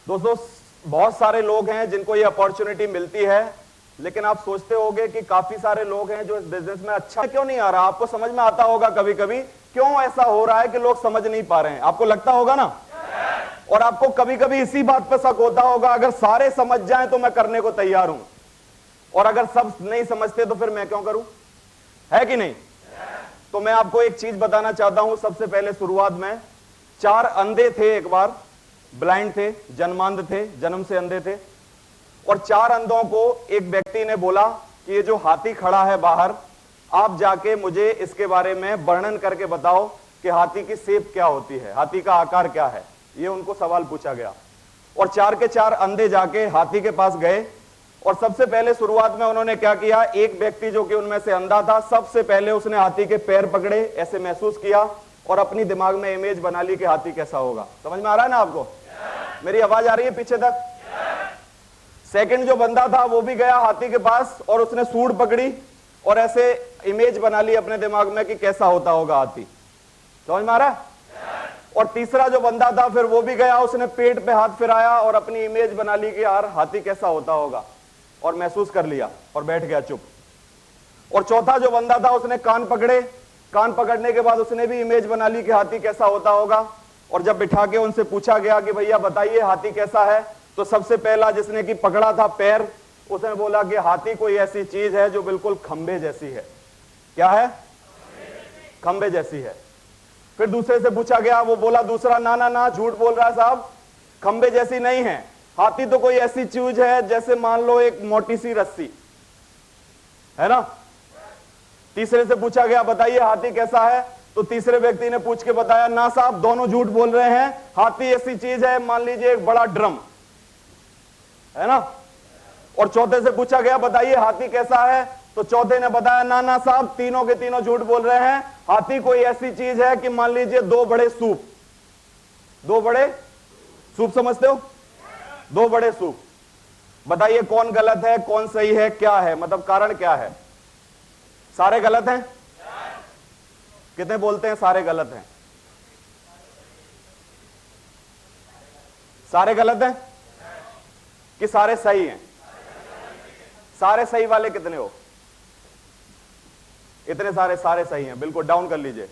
दोस्तों, बहुत सारे लोग हैं जिनको ये अपॉर्चुनिटी मिलती है, लेकिन आप सोचते होंगे कि काफी सारे लोग हैं जो इस बिजनेस में अच्छा क्यों नहीं आ रहा। आपको समझ में आता होगा कभी कभी क्यों ऐसा हो रहा है कि लोग समझ नहीं पा रहे हैं, आपको लगता होगा ना। और आपको कभी कभी इसी बात पर शक होता होगा, अगर सारे समझ जाएं तो मैं करने को तैयार हूं, और अगर सब नहीं समझते तो फिर मैं क्यों करूं, है कि नहीं। तो मैं आपको एक चीज बताना चाहता हूं। सबसे पहले शुरुआत में 4 अंधे थे, एक बार ब्लाइंड थे, जन्मांध थे, जन्म से अंधे थे। और 4 अंधों को एक व्यक्ति ने बोला कि ये जो हाथी खड़ा है बाहर, आप जाके मुझे इसके बारे में वर्णन करके बताओ कि हाथी की शेप क्या होती है, हाथी का आकार क्या है। ये उनको सवाल पूछा गया और 4 के 4 अंधे जाके हाथी के पास गए। और सबसे पहले शुरुआत में उन्होंने क्या किया, एक व्यक्ति जो कि उनमें से अंधा था, सबसे पहले उसने हाथी के पैर पकड़े, ऐसे महसूस किया और अपनी दिमाग में इमेज बना ली कि हाथी कैसा होगा। समझ में आ रहा है ना आपको, मेरी आवाज आ रही है पीछे तक। सेकंड जो बंदा था वो भी गया हाथी के पास और उसने सूंड पकड़ी और ऐसे इमेज बना ली अपने दिमाग में कि कैसा होता होगा हाथी। समझ में आ रहा है। और तीसरा जो बंदा था फिर वो भी गया, उसने पेट पे हाथ फिराया और अपनी इमेज बना ली कि यार हाथी कैसा होता होगा, और महसूस कर लिया और बैठ गया चुप। और चौथा जो बंदा था उसने कान पकड़े, कान पकड़ने के बाद उसने भी इमेज बना ली कि हाथी कैसा होता होगा। और जब बिठा के उनसे पूछा गया कि भैया बताइए हाथी कैसा है, तो सबसे पहला जिसने कि पकड़ा था पैर, उसने बोला कि हाथी कोई ऐसी चीज है जो बिल्कुल खंबे जैसी है। क्या है? खंबे जैसी है। फिर दूसरे से पूछा गया, वो बोला दूसरा, ना ना ना, झूठ बोल रहा है साहब, खंबे जैसी नहीं है, हाथी तो कोई ऐसी चीज है जैसे मान लो एक मोटी सी रस्सी है ना। तीसरे से पूछा गया बताइए हाथी कैसा है, तो तीसरे व्यक्ति ने पूछ के बताया, ना साहब दोनों झूठ बोल रहे हैं, हाथी ऐसी चीज है मान लीजिए एक बड़ा ड्रम है ना। और चौथे से पूछा गया बताइए हाथी कैसा है, तो चौथे ने बताया, ना ना साहब तीनों के तीनों झूठ बोल रहे हैं, हाथी कोई ऐसी चीज है कि मान लीजिए 2 बड़े सूप, 2 बड़े सूप समझते हो, 2 बड़े सूप। बताइए कौन गलत है कौन सही है, क्या है, मतलब कारण क्या है। सारे गलत हैं। कितने बोलते हैं सारे गलत हैं? सारे गलत हैं कि सारे सही हैं? सारे सही वाले कितने हो? इतने सारे, सारे सही हैं, बिल्कुल डाउन कर लीजिए।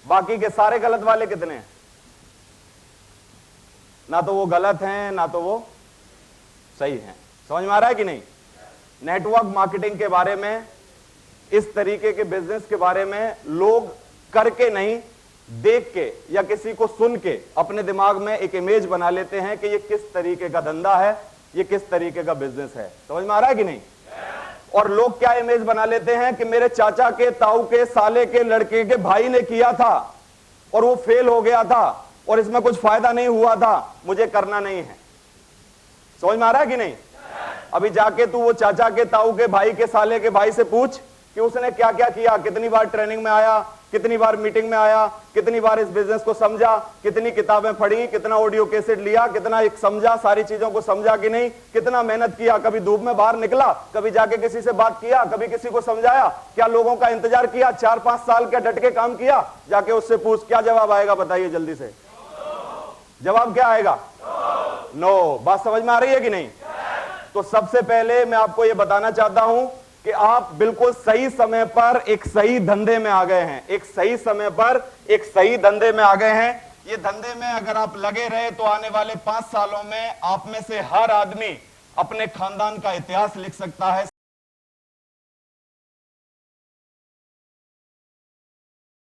बाकी के सारे गलत वाले कितने हैं? ना तो वो गलत हैं ना तो वो सही हैं। समझ में आ रहा है कि नहीं। नेटवर्क मार्केटिंग के बारे में, इस तरीके के बिजनेस के बारे में लोग करके नहीं, देख के या किसी को सुन के अपने दिमाग में एक इमेज बना लेते हैं कि ये किस तरीके का धंधा है, ये किस तरीके का बिजनेस है। समझ में आ रहा है कि नहीं। और लोग क्या इमेज बना लेते हैं कि मेरे चाचा के, ताऊ के, साले के, लड़के के भाई ने किया था और वो फेल हो गया था और इसमें कुछ फायदा नहीं हुआ था, मुझे करना नहीं है। समझ में आ रहा है कि नहीं। अभी जाके तू वो चाचा के, ताऊ के, भाई के, साले के भाई से पूछ कि उसने क्या क्या किया, कितनी बार ट्रेनिंग में आया, कितनी बार मीटिंग में आया, कितनी बार इस बिजनेस को समझा, कितनी किताबें पढ़ी, कितना ऑडियो कैसेट लिया, कितना एक समझा, सारी चीजों को समझा कि नहीं, कितना मेहनत किया, कभी धूप में बाहर निकला, कभी जाके किसी से बात किया, कभी किसी को समझाया, क्या लोगों का इंतजार किया, 4-5 साल क्या डट के काम किया। जाके उससे पूछ, क्या जवाब आएगा बताइए जल्दी से। जवाब क्या आएगा? नो। बात समझ में आ रही है कि नहीं। तो सबसे पहले मैं आपको यह बताना चाहता हूं कि आप बिल्कुल सही समय पर एक सही धंधे में आ गए हैं, एक सही समय पर एक सही धंधे में आ गए हैं। ये धंधे में अगर आप लगे रहे तो आने वाले 5 सालों में आप में से हर आदमी अपने खानदान का इतिहास लिख सकता है।